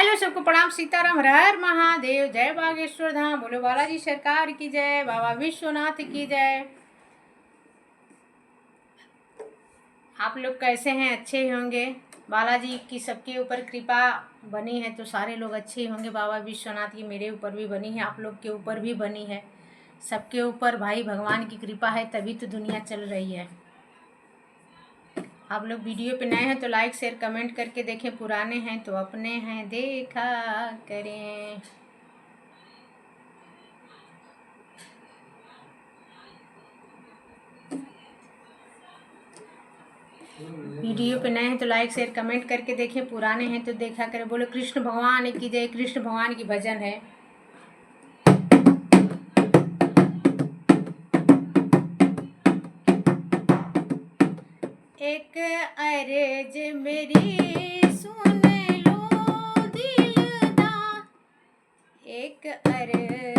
Hello, सबको प्रणाम, सीताराम, हर हर महादेव, जय बागेश्वर धाम, बोलो बालाजी सरकार की जय, बाबा विश्वनाथ की जय। आप लोग कैसे हैं? अच्छे ही होंगे। बालाजी की सबके ऊपर कृपा बनी है तो सारे लोग अच्छे ही होंगे। बाबा विश्वनाथ की मेरे ऊपर भी बनी है, आप लोग के ऊपर भी बनी है। सबके ऊपर भाई भगवान की कृपा है, तभी तो दुनिया चल रही है। आप लोग वीडियो पे नए हैं तो लाइक शेयर कमेंट करके देखें, पुराने हैं तो अपने हैं देखा करें। वीडियो पे नए हैं तो लाइक शेयर कमेंट करके देखें, पुराने हैं तो देखा करें। बोलो कृष्ण भगवान की जय। कृष्ण भगवान की भजन है। एक अर्ज मेरी सुन लो दिलदार, एक अर्ज